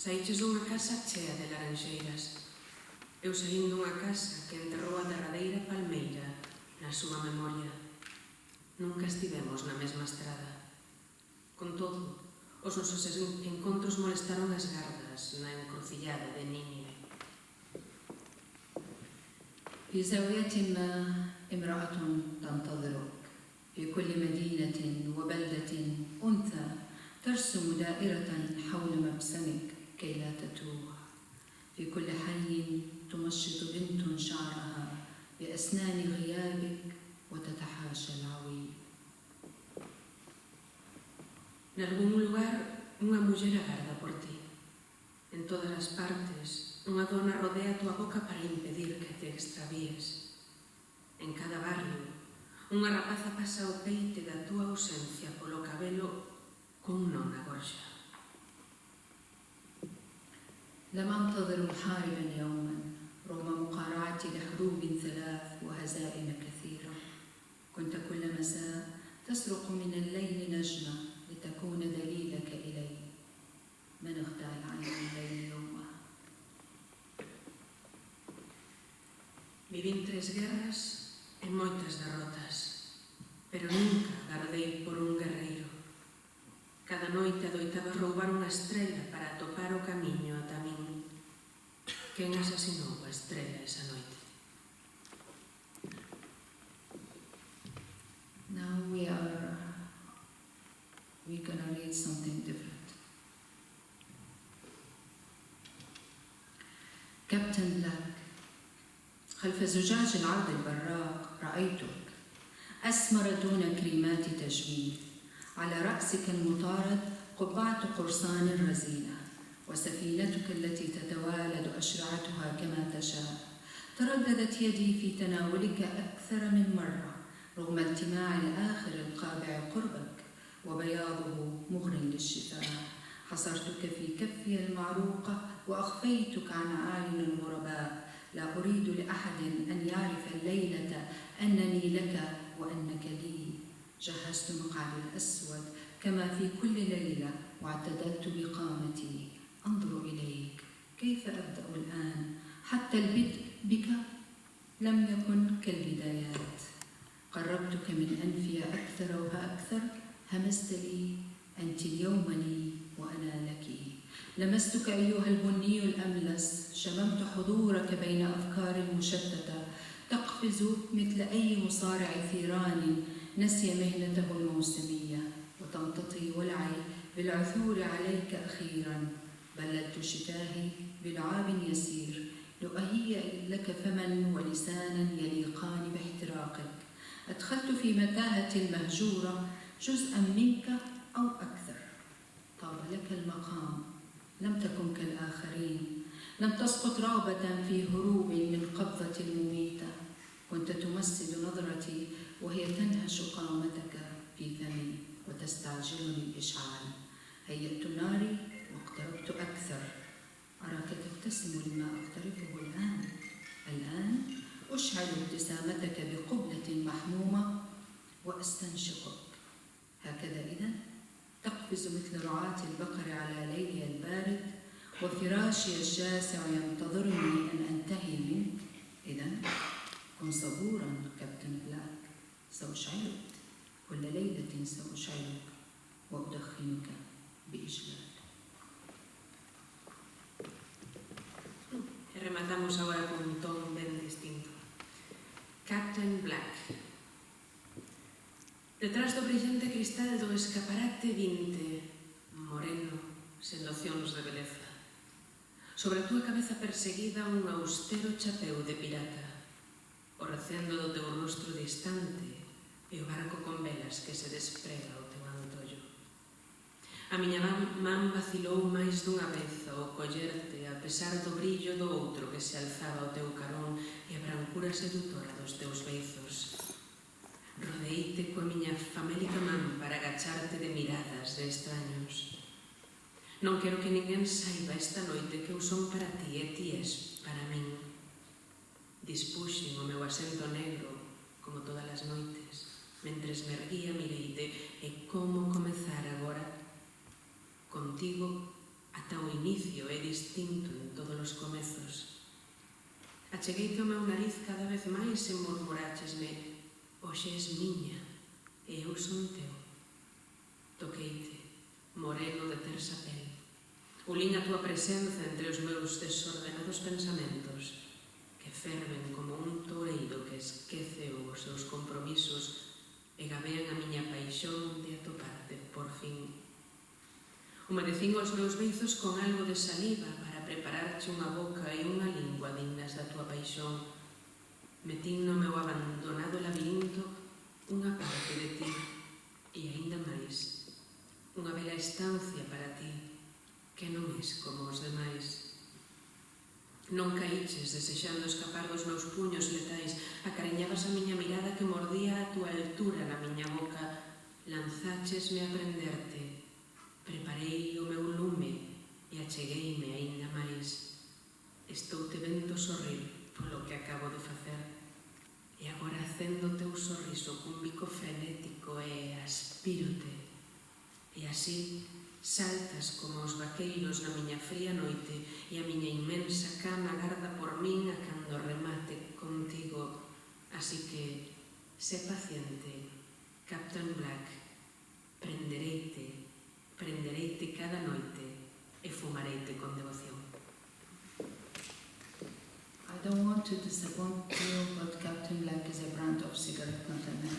Saíches dunha casa chea de laranxeiras. Eu saín dunha casa que enterrou a derradeira palmeira na súa memoria. Nunca estivemos na mesma estrada. Con todo, os nosos encontros molestaron as gardas na encrucillada de Nínive. في زاوية ما امرأة تنتظرك، في كل مدينة وبلدة أنثى ترسم دائرة حول مبسمك كي لا تتوه. في كل حي تمشط بنت شعرها بأسنان غيابك وتتحاشى العويل. Nalgún lugar, unha muller agarda por ti. En todas as partes, unha dona rodea a tua boca para impedir que te extravíes. En cada barrio, unha rapaza pasa o peite da tua ausencia polo cabelo cun non na gorxa. لم أنتظر محاربا يوما رغم مقارعتي لحروب 3 وهزائم كثيرة. كنت كل مساء تسرق من الليل نجمة لتكون دليلك إلي. من اغتال عني الليل يومها. Vivín 3 guerras e moitas derrotas, pero nunca gardei por un guerreiro. Cada noite adoitaba roubar unha estrela para atopar o camiño ata min. Quen asasinou a estrela esa noite? Now we're gonna read something different. كابتن بلاك. خلف زجاج العرض البراق رأيتك أسمر دون كريمات تجميل. على رأسك المطارد قبعة قرصان رزينة، وسفينتك التي تتوالد أشرعتها كما تشاء. ترددت يدي في تناولك أكثر من مرة رغم التماع الآخر القابع قربك وبياضه مغر للشفاه. حصرتك في كفي المعروقة وأخفيتك عن أعين الغرباء. لا أريد لأحد أن يعرف الليلة أنني لك وأنك لي. جهزت مقعدي الأسود كما في كل ليلة واعتدلت بقامتي. أنظر إليك كيف أبدأ الآن. حتى البدء بك لم يكن كالبدايات. قربتك من أنفي أكثر وأكثر. همست لي أنت اليوم لي وأنا لك. لمستك أيها البني الأملس. شممت حضورك بين أفكار مشتتة تقفز مثل أي مصارع ثيران نسي مهنته الموسمية. وتمتطي ولعي بالعثور عليك أخيرا. بللت شفاهي بلعاب يسير لأهيئ لك فما ولسانا يليقان باحتراقك. أدخلت في متاهة المهجورة جزءا منك أو أكثر. طاب لك المقام. لم تكن كالآخرين. لم تسقط رغبة في هروب من قبضة المميتة. كنت تمسد نظرتي وهي تنهش قامتك في فمي وتستعجلني الإشعال. هيأت ناري واقتربت أكثر. أراك تبتسم لما أقترفه الآن. الآن أشعل ابتسامتك بقبلة محمومة وأستنشقك. هكذا إذن تقفز مثل رعاة البقر على ليلي البارد وفراشي الشاسع ينتظرني أن أنتهي منك. إذن كن صبورا كابتن بلاك. سأشعلك كل ليلة. سأشعلك وأدخنك بإجلال. Rematamos agora con un ton ben distinto. Captain Black. Detrás do brillante cristal do escaparate vinte, moreno, sen nocións de beleza. Sobre a túa cabeza perseguida un austero chapeu de pirata. O recendo do teu rostro distante e o barco con velas que se desprega ao teu antollo. A miña man vacilou máis dunha vez ao collerte a pesar do brillo do outro que se alzaba ao teu carón e a brancura sedutora dos teus beizos. Rodeíte coa miña famélica man para agacharte de miradas de extraños. Non quero que ninguén saiba esta noite que eu son para ti e ti és para min. Dispuxen o meu asento negro, como todas as noites, mentres me erguía mireite e como comezar agora. Contigo ata o inicio é distinto en todos os comezos. Achegueite o meu nariz cada vez máis e murmurachesme: hoxe és miña e eu son teu. Toqueite, moreno de tersa pel. Ulín a túa presenza entre os meus desordenados pensamentos, que ferven como un toureiro que esquece os seus compromisos e gabean a miña paixón de atoparte, por fin. Humedecín os meus beizos con algo de saliva para prepararche unha boca e unha lingua dignas da túa paixón. Metín no meu abandonado labirinto unha parte de ti e aínda máis, unha bela estancia para ti, que non és como os demais. Non caíches desexando escapar dos meus puños letais, acariñabas a miña mirada que mordía a túa altura na miña boca, lanzáchesme a prenderte. Preparei o meu lume e achegueime aínda máis. Estou te vendo sorrir polo que acabo de facer. E agora acendo o teu sorriso cun bico frenético e aspírote. E así saltas como os vaqueiros na miña fría noite e a miña inmensa cama agarda por min a cando remate contigo. Así que, sé paciente, Captain Black, prendereite cada noite e fumareite con devoción. I don't want to disappoint you, but Captain Black is a brand of cigarette, not a man.